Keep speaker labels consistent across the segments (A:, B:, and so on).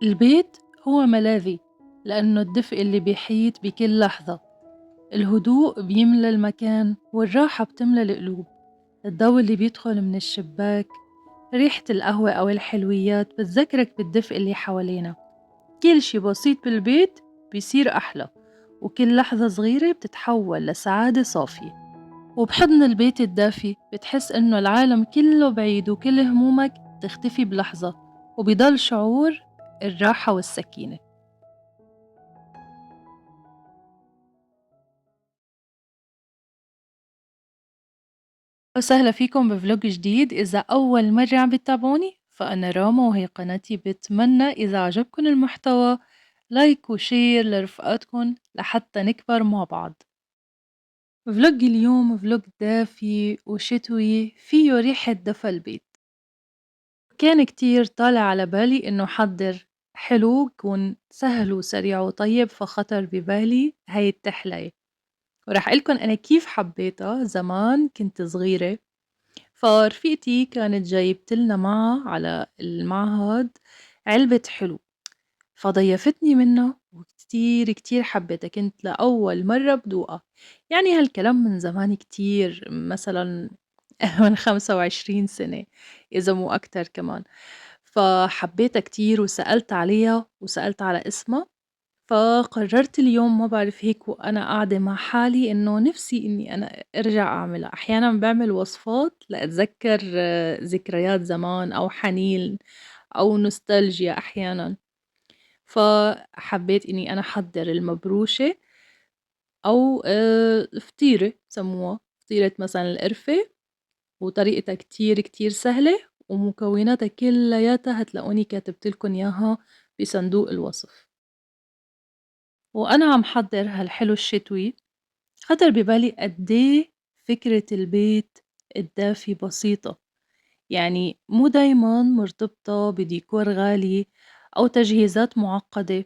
A: البيت هو ملاذي لأنه الدفء اللي بيحيط بكل لحظة. الهدوء بيملى المكان والراحة بتملى القلوب. الضوء اللي بيدخل من الشباك، ريحة القهوة أو الحلويات بتذكرك بالدفء اللي حوالينا. كل شي بسيط بالبيت بيصير أحلى، وكل لحظة صغيرة بتتحول لسعادة صافية. وبحضن البيت الدافي بتحس إنه العالم كله بعيد وكل همومك تختفي بلحظة، وبيضل شعور الراحة والسكينة. وسهلا فيكم بفلوج جديد. إذا أول مرة عم بتتابعوني فأنا راما، وهي قناتي. بتمنى إذا عجبكم المحتوى لايك وشير لرفقاتكم لحتى نكبر مع بعض. فلوج اليوم فلوج دافي وشتوي فيه ريحة دفى البيت. كان كتير طالع على بالي إنه حضر حلو يكون سهل وسريع وطيب، فخطر ببالي هاي التحلية، ورح أقلكن أنا كيف حبيتها. زمان كنت صغيرة، فرفيقتي كانت جايبت لنا معها على المعهد علبة حلو، فضيّفتني منّا وكتير كتير حبيتها. كنت لأول مرّة بدوقها، يعني هالكلام من زمان كتير، مثلًا من 25 سنة إذا مو أكتر كمان. فحبيتها كتير وسألت عليها وسألت على اسمها. فقررت اليوم ما بعرف هيك وأنا قاعدة مع حالي إنه نفسي إني أنا أرجع أعملها. أحيانًا باعمل وصفات لأتذكّر ذكريات زمان أو حنين أو نوستالجيا أحيانًا. فحبيت إني أنا أحضّر المبروشة أو فطيرة بسموها، فطيرة مثلًا القرفة، وطريقتها كتير كتير سهلة، ومكوناتها كلّياتها هتلاقوني كاتبت لكم إياها بصندوق الوصف. وأنا عم حضّر هالحلو الشتوي خطر ببالي قد إيه فكرة البيت الدافي بسيطة، يعني مو دايمًا مرتبطة بديكور غالي أو تجهيزات معقدة.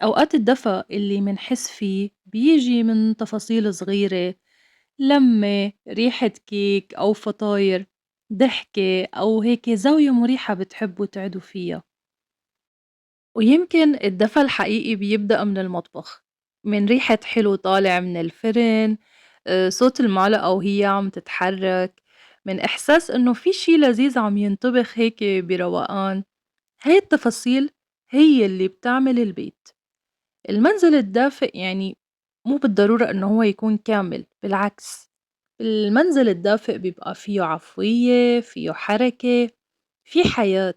A: أوقات الدفا اللي منحس فيه بيجي من تفاصيل صغيرة، لمة، ريحة كيك أو فطاير، ضحكة أو هيك زاوية مريحة بتحبوا تقعدوا فيها. ويمكن الدفا الحقيقي بيبدأ من المطبخ، من ريحة حلو طالع من الفرن، صوت المعلقة وهي عم تتحرك، من إحساس إنه في شي لذيذ عم ينطبخ هيك بروقان. هاي التفاصيل هي اللي بتعمل البيت. المنزل الدافئ يعني مو بالضرورة إنه هو يكون كامل، بالعكس، المنزل الدافئ بيبقى فيه عفوية، فيه حركة، في حياة،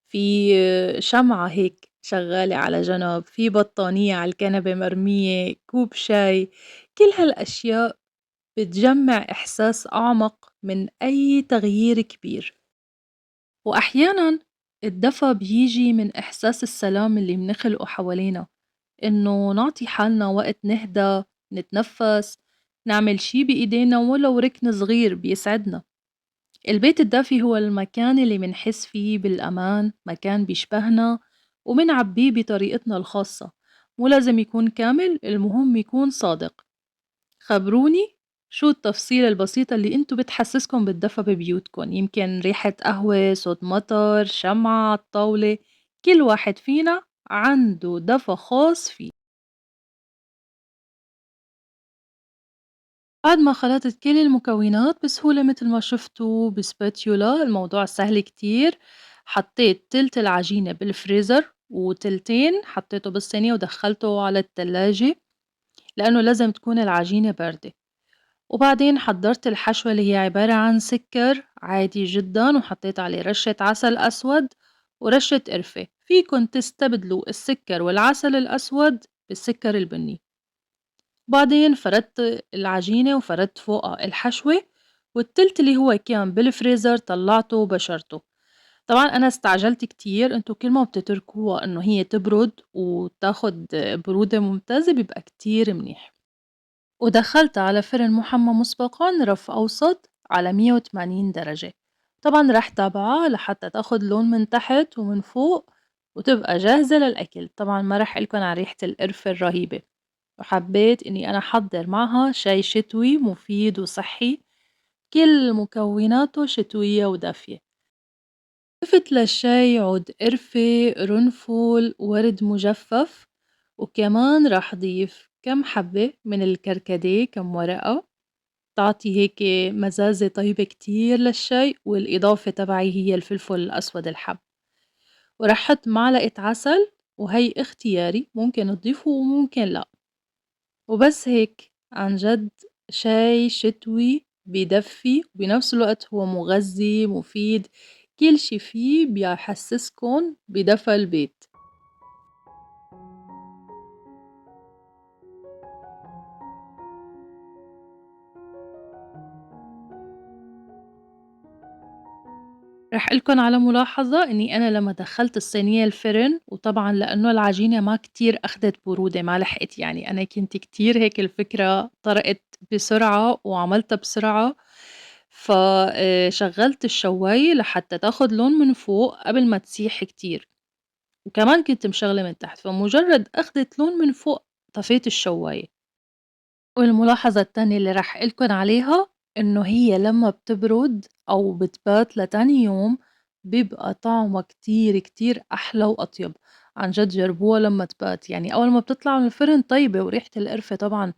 A: في شمعة هيك شغالة على جنب، في بطانية على الكنبة مرمية، كوب شاي. كل هالأشياء بتجمّع إحساس أعمق من أي تغيير كبير. وأحيانًا الدفا بييجي من إحساس السلام اللي منخلقه حوالينا، إنه نعطي حالنا وقت نهدى، نتنفّس، نعمل شي بإيدينا ولو ركن صغير بيسعدنا. البيت الدافي هو المكان اللي منحس فيه بالأمان، مكان بيشبهنا ومنعبّيه بطريقتنا الخاصة. مو لازم يكون كامل، المهم يكون صادق. خبروني شو التفصيلة البسيطة اللي انتو بتحسسكن بالدفى ببيوتكن؟ يمكن ريحة قهوة، صوت مطر، شمعة على الطاولة. كل واحد فينا عنده دفى خاص فيه. بعد ما خلطت كل المكونات بسهولة متل ما شفتوا بسباتيولا، الموضوع سهل كتير. حطيت تلت العجينة بالفريزر وتلتين حطيته بالصينية ودخلته على التلاجة، لأنه لازم تكون العجينة باردة. وبعدين حضّرت الحشوة اللي هي عبارة عن سكر عادي جدًا، وحطيت عليه رشة عسل أسود ورشة قرفة. فيكن تستبدلوا السكر والعسل الأسود بالسكر البني. وبعدين فردت العجينة وفردت فوقها الحشوة، والتِلت اللي هو كان بالفريزر طلّعته وبشرته. طبعًا أنا استعجلت كتير، أنتم كل ما بتتركوها إنه هي تبرد وتاخد برودة ممتازة بيبقى كتير منيح. ودخّلتها على فرن محمى مسبقًا رف أوسط على 180 درجة. طبعًا راح تابعها لحتى تاخد لون من تحت ومن فوق وتبقى جاهزة للأكل. طبعًا ما راح أقول لكم عن ريحة القرفة الرهيبة. وحبيت إني أنا أحضّر معها شاي شتوي مفيد وصحّي، كل مكوناته شتوية ودافية. ضفت للشاي عود قرفة، قرنفل، ورد مجفف، وكمان راح ضيف كم حبة من الكركديه كم ورقة، تعطي هيك مزازة طيبة كتير للشاي، والإضافة تبعي هي الفلفل الأسود الحب، وراح حط معلقة عسل وهي اختياري ممكن تضيفه وممكن لأ، وبس هيك عن جد شاي شتوي بيدفّي وبنفس الوقت هو مغذّي مفيد، كل شي فيه بيحسّسكن بدفى البيت. راح أقول لكم على ملاحظة إني أنا لمّا دخّلت الصينية الفرن وطبعًا لإنه العجينة ما كتير أخدت برودة ما لحقت يعني أنا كنت كتير هيك الفكرة طرقت بسرعة وعملتها بسرعة، ف شغّلت الشواية لحتى تاخد لون من فوق قبل ما تسيح كتير. وكمان كنت مشغلة من تحت، فمجرد أخدت لون من فوق طفيت الشواية. والملاحظة التانية اللي راح أقول لكم عليها إنه هي لمّا بتبرد أو بتبات لتاني يوم بيبقى طعمها كتير، كتير أحلى وأطيب، عن جد جربوها لمّا تبات، يعني أول ما بتطلع من الفرن طيبة وريحة القرفة طبعًا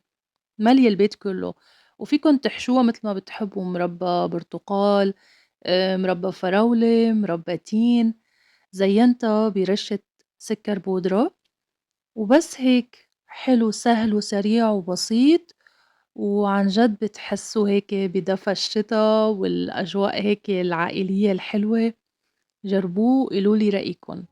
A: مالية البيت كله، وفيكن تحشوها متل ما بتحبوا مربى برتقال، مربى فراولة، مربى تين، زيّنتها برشة سكر بودرة. وبس هيك، حلو سهل وسريع وبسيط، وعن جد بتحسّوا هيك بدفى الشتا والأجواء هيك العائلية الحلوة، جربوه وقولوا لي رأيكم.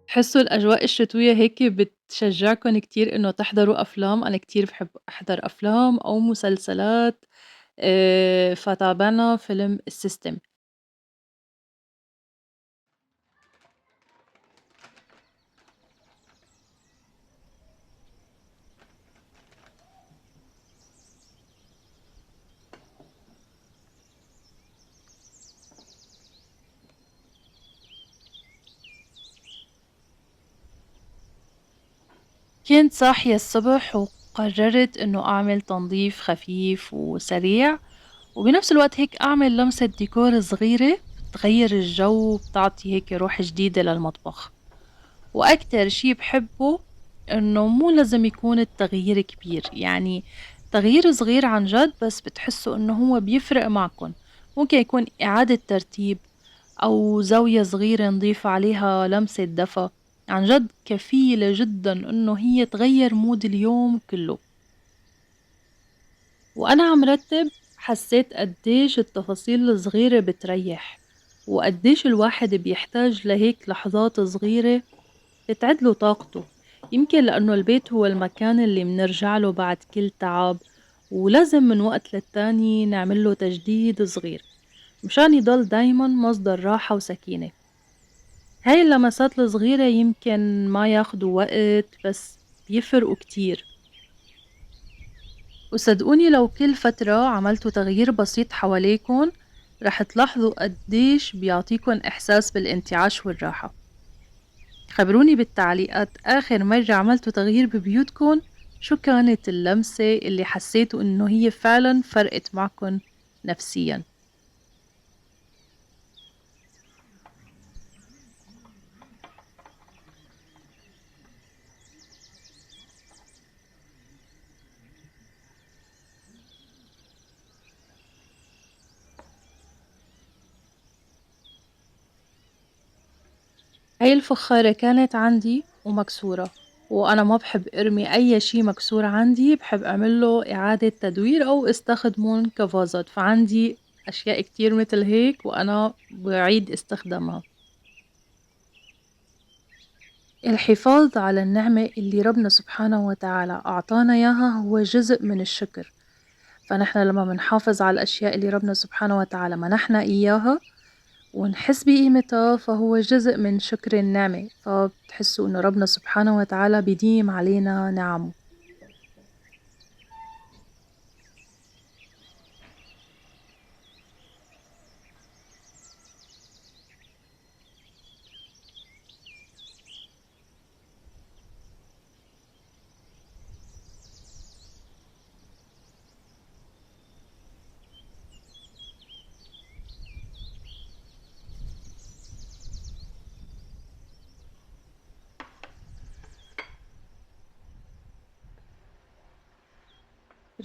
A: تحسّوا الأجواء الشتوية هيك بتشجّعكم كتير إنه تحضروا أفلام، أنا كتير باحب أحضر أفلام أو مسلسلات، فتابعنا فيلم السيستم. كنت صاحية الصبح وقررت إنه أعمل تنظيف خفيف وسريع وبنفس الوقت هيك أعمل لمسة ديكور صغيرة بتغير الجو وبتعطي هيك روح جديدة للمطبخ. وأكتر شي بحبه إنه مو لازم يكون التغيير كبير، يعني تغيير صغير عن جد بس بتحسوا إنه هو بيفرق معكن. ممكن يكون إعادة ترتيب أو زاوية صغيرة نضيف عليها لمسة دفى، عن جد كفيلة جدًا إنه هي تغيّر مود اليوم كلّه. وأنا عم رتّب حسّيت قديش التفاصيل الصغيرة بتريّح، وقديش الواحد بيحتاج لهيك لحظات صغيرة بتعدله طاقته. يمكن لأنه البيت هو المكان اللي منرجع له بعد كل تعب، ولازم من وقت للتاني نعمل له تجديد صغير مشان يضل دايمًا مصدر راحة وسكينة. هاي اللمسات الصغيرة يمكن ما ياخدوا وقت بس بيفرقوا كتير. وصدقوني لو كل فترة عملتوا تغيير بسيط حواليكن رح تلاحظوا قديش بيعطيكن إحساس بالانتعاش والراحة. خبروني بالتعليقات آخر مرة عملتوا تغيير ببيوتكن شو كانت اللمسة اللي حسيتوا إنه هي فعلا فرقت معكن نفسيا. هاي الفخارة كانت عندي ومكسورة، وأنا ما بحب أرمي أي شي مكسور عندي، بحب أعمله إعادة تدوير أو استخدمون كفازات، فعندي أشياء كتير متل هيك وأنا بعيد استخدامها. الحفاظ على النعمة اللي ربنا سبحانه وتعالى أعطانا إياها هو جزء من الشكر، فنحن لما منحافظ على الأشياء اللي ربنا سبحانه وتعالى منحنا إياها ونحس بقيمتها فهو جزء من شكر النعمة، فبتحسوا إنه ربنا سبحانه وتعالى بيديم علينا نعمه.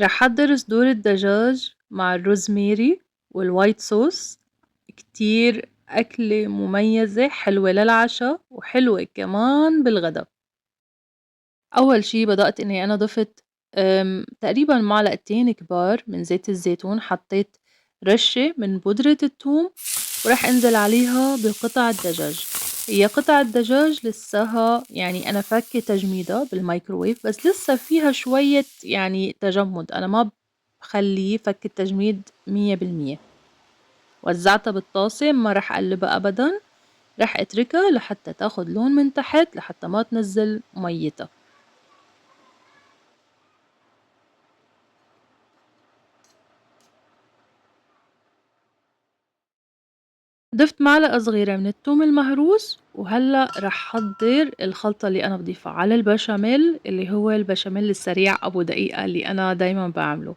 A: رح أحضّر صدور الدجاج مع الروزماري والوايت صوص، كتير أكلة مميزة حلوة للعشا وحلوة كمان بالغدا. أول شي بدأت إني أنا ضفت تقريبًا معلقتين كبار من زيت الزيتون، حطيت رشّة من بودرة التوم، وراح أنزل عليها بقطع الدجاج. هي قطع الدجاج لسّاها يعني أنا فاكّة تجميدها بالمايكروويف، بس لسّه فيها شوية يعني تجمُّد، أنا ما باخلّيه فك التجميد 100%. وزّعتها بالطاسة ما راح أقلّبها أبدًا، راح أتركها لحتّى تاخُد لون من تحت لحتّى ما تنزّل مَيّتها. ضفت معلقة صغيرة من التوم المهروس، وهلّأ رح حضّر الخلطة اللي أنا باضيفها على البشاميل، اللي هو البشاميل السريع أبو دقيقة اللي أنا دايمًا باعمله.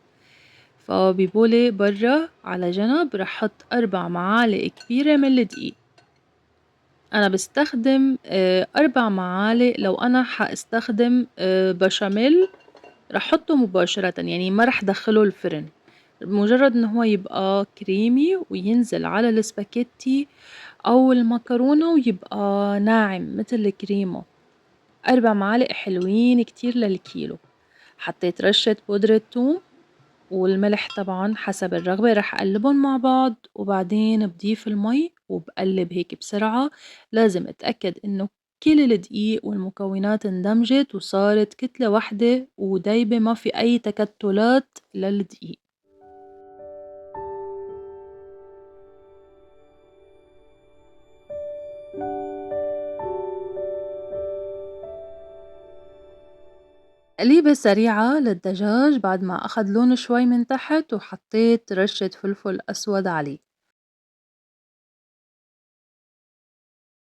A: فببولة برّا على جنب رح حط 4 معالق كبيرة من الدقيق. أنا باستخدم 4 معالق لو أنا حاستخدم بشاميل رح حطّه مباشرةً، يعني ما رح دخّله الفرن، مجرّد إن هو يبقى كريمي وينزل على السباكيتي أو المكرونة ويبقى ناعم متل الكريمة، 4 معالق حلوين كتير للكيلو. حطيت رشة بودرة توم والملح طبعًا حسب الرغبة، رح أقلّبن مع بعض وبعدين باضيف المي وباقلّب هيك بسرعة، لازم أتأكد إنه كل الدقيق والمكونات اندمجت وصارت كتلة واحدة ودايبة ما في أي تكتلات للدقيق. تقليبة سريعة للدجاج بعد ما أخد لون شوي من تحت وحطيت رشة فلفل أسود عليه.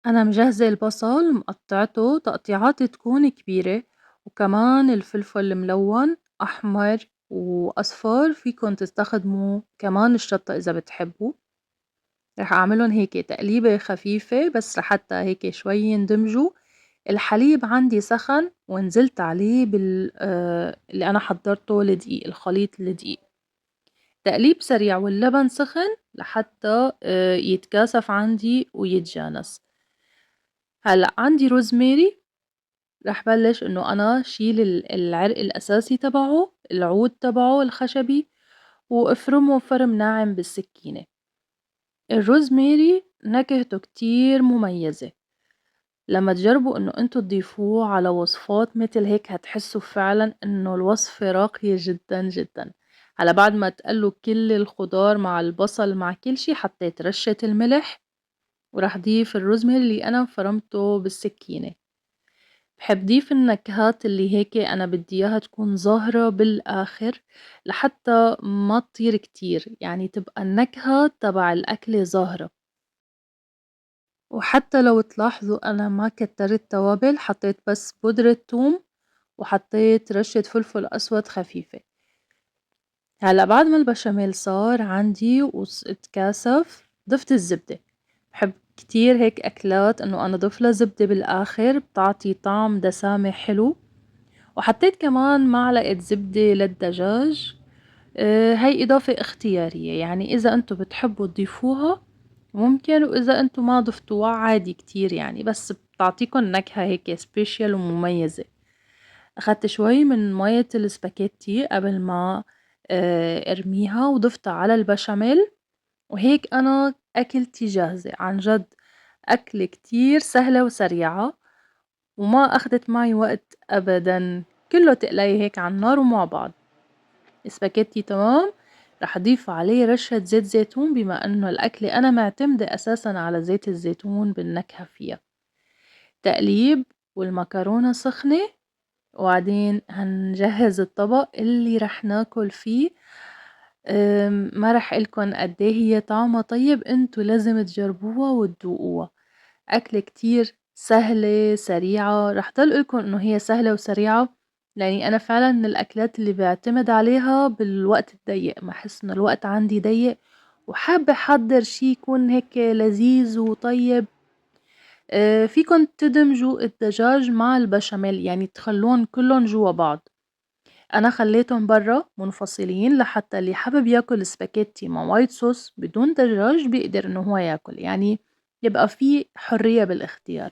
A: أنا مجهزة البصل مقطعته تقطيعات تكون كبيرة، وكمان الفلفل الملون أحمر وأصفر، فيكن تستخدموا كمان الشطة إذا بتحبوا. رح أعملن هيك تقليبة خفيفة بس لحتى هيك شوي يندمجوا. الحليب عندي سخن ونزلت عليه اللي أنا حضرته الدقيق الخليط الدقيق. تقليب سريع واللبن سخن لحتى يتكاثف عندي ويتجانس. هلأ عندي روزماري رح بلّش إنه أنا شيل العرق الأساسي تبعه، العود تبعه الخشبي، وافرمه فرم ناعم بالسكينة. الروزماري نكهته كتير مميزة، لمّا تجربوا إنه أنتم تضيفوه على وصفات متل هيك هتحسوا فعلًا إنه الوصفة راقية جدًا، جدًا. هلّا بعد ما تقلّوا كل الخضار مع البصل مع كل شي، حطيت رشة الملح، وراح ضيف الروزماري اللي أنا فرمته بالسكينة. باحب ضيف النكهات اللي هيك أنا بدي إياها تكون ظاهرة بالآخر لحتى ما تطير كتير، يعني تبقى النكهة تبع الأكلة ظاهرة. وحتى لو تلاحظوا أنا ما كتّرت توابل، حطيت بس بودرة توم وحطيت رشة فلفل أسود خفيفة. هلأ بعد ما البشاميل صار عندي اتكاثف، ضفت الزبدة. باحب كتير هيك أكلات إنه أنا أضيف لها زبدة بالآخر بتعطي طعم دسامة حلو. وحطيت كمان معلقة زبدة للدجاج. هاي إضافة اختيارية، يعني إذا أنتم بتحبوا تضيفوها ممكن، وإذا أنتم ما ضفتوها عادي كتير يعني، بس بتعطيكن نكهة هيك special ومميزة. أخدت شوي من مَيّة السباكيتي قبل ما أرميها وضفتها على البشاميل، وهيك أنا أكلتي جاهزة، عن جد أكلة كتير سهلة وسريعة وما أخدت معي وقت أبدًا، كلّه تقلية هيك على النار ومع بعض. السباكيتي تمام، رح أضيف عليه رشة زيت زيتون بما إنه الأكلة أنا معتمدة أساسًا على زيت الزيتون بالنكهة فيها. تقليب والمكرونة سخنة، وبعدين هنجهّز الطبق اللي رح ناكل فيه. ما رح قلكن قد إيه هي طعمها طيب، انتو لازم تجربوها وتدوقوها. أكلة كتير سهلة سريعة، رح ضل قلكن إنه هي سهلة وسريعة، لإني أنا فعلًا من الأكلات اللي باعتمد عليها بالوقت الضيق، ما أحس إنه الوقت عندي ضيق وحابة أحضّر شي يكون هيك لذيذ وطيب. فيكن تدمجوا الدجاج مع البشاميل، يعني تخلّوهم كلّن جوا بعض. أنا خلّيتهم برّا منفصلين لحتى اللي حابب ياكل spaghetti مع white sauce بدون دجاج بيقدر إنه هو ياكل، يعني يبقى في حرية بالاختيار.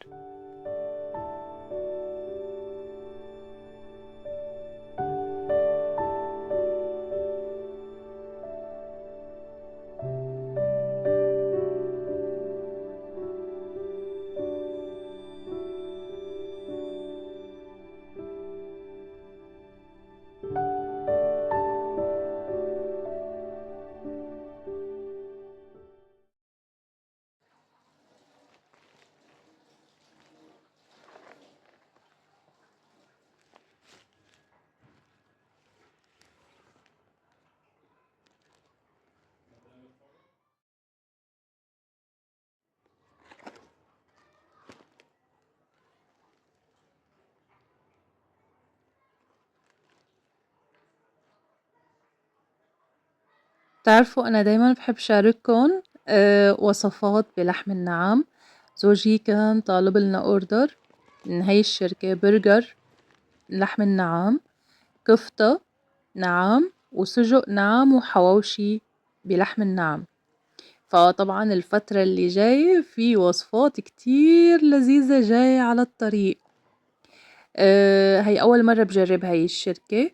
A: بتعرفوا أنا دايمًا باحب شارككن وصفات بلحم النعام، زوجي كان طالب لنا order من هاي الشركة برجر لحم النعام، كفتة نعام، وسجق نعام، وحواوشي بلحم النعام، فطبعًا الفترة اللي جاية في وصفات كتير لذيذة جاية على الطريق، هي أول مرة باجرب هاي الشركة،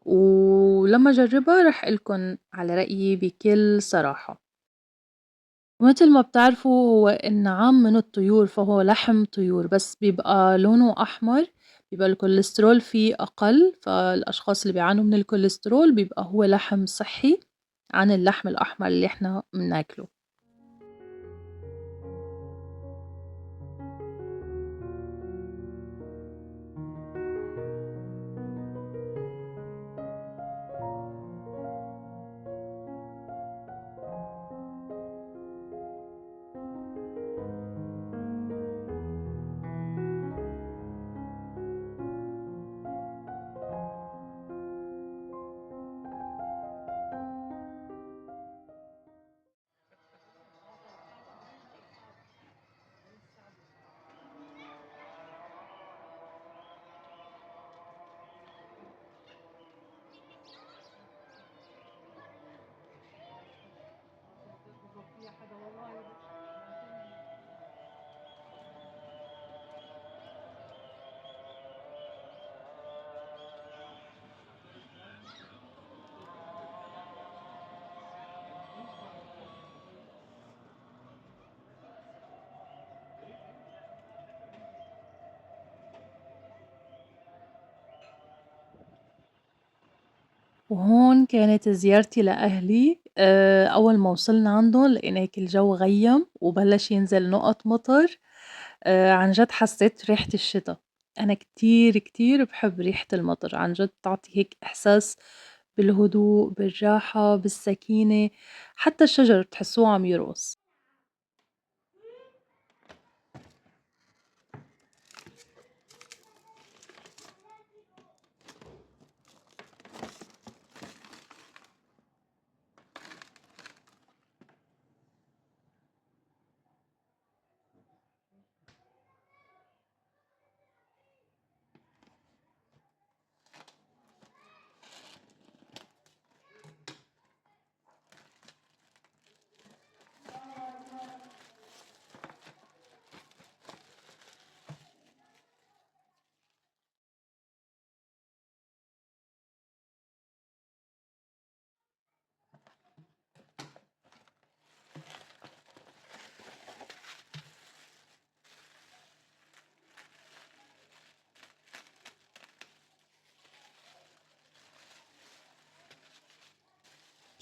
A: ولمّا أجربها رح أقول لكن على رأيي بكل صراحة. ومتل ما بتعرفوا هو النعام من الطيور فهو لحم طيور بس بيبقى لونه أحمر، بيبقى الكوليسترول فيه أقل، فالأشخاص اللي بيعانوا من الكوليسترول بيبقى هو لحم صحي عن اللحم الأحمر اللي إحنا بناكله. وهون كانت زيارتي لأهلي أول ما وصلنا عندُن لقينا هيك الجو غيّم وبلش ينزل نقط مطر، عن جد حسيت ريحة الشتا، أنا كتير، كتير باحب ريحة المطر، عن جد بتعطي هيك إحساس بالهدوء، بالراحة، بالسكينة، حتى الشجر بتحسّوه عم يرقص.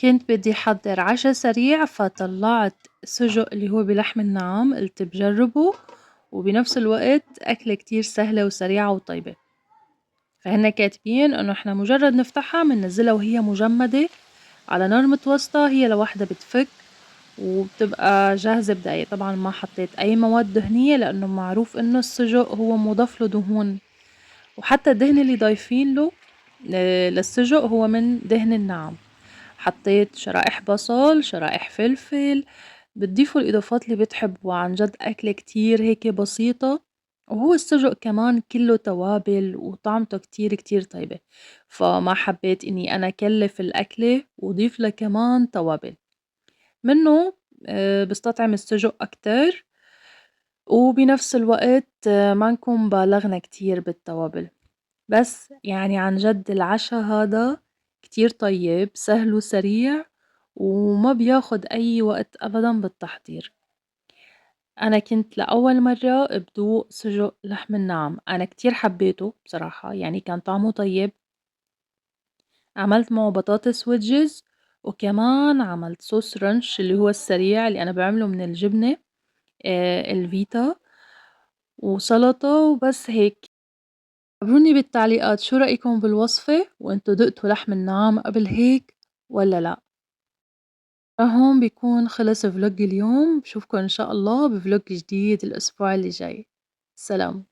A: كنت بدي أحضّر عشا سريع، فطلّعت سُجق اللي هو بلحم النعام، قُلت بجرّبه، وبنفس الوقت أكلة كتير سهلة وسريعة وطيبة. فهن كاتبين إنه إحنا مجرّد نفتحها مننزّلها وهي مجمّدة على نار متوسطة، هي لوحدها بتفك وبتبقى جاهزة بدقايق، طبعًا ما حطيت أي مواد دهنية لإنه معروف إنه السجق هو مُضاف له دهون، وحتى الدهن اللي ضايفين له للسجق هو من دهن النعام، حطيت شرائح بصل، شرائح فلفل، بتضيفوا الإضافات اللي بتحبوها، عن جد أكلة كتير هيك بسيطة وهو السجق كمان كلّه توابل وطعمته كتير، كتير طيبة، فما حبيت إني أنا كلّف الأكلة وأضيف لها كمان توابل، منّه باستطعم السجق أكتر وبنفس الوقت ما نكون بالغنا كتير بالتوابل، بس يعني عن جد العشا هذا كتير طيب، سهل وسريع وما بياخد أي وقت أبدًا بالتحضير. أنا كنت لأول مرّة بدوق سجق لحم النعام، أنا كتير حبيته بصراحة، يعني كان طعمه طيب، عملت معه بطاطس wedges وكمان عملت صوص رانش اللي هو السريع اللي أنا باعمله من الجبنة الفيتا وسلطة وبس هيك. خبروني بالتعليقات شو رأيكم بالوصفة وأنتم دقتوا لحم النعام قبل هيك والّا لأ؟ لهون بيكون خلص vlog اليوم، باشوفكم إن شاء الله بvlog جديد الأسبوع اللي جاي، سلام.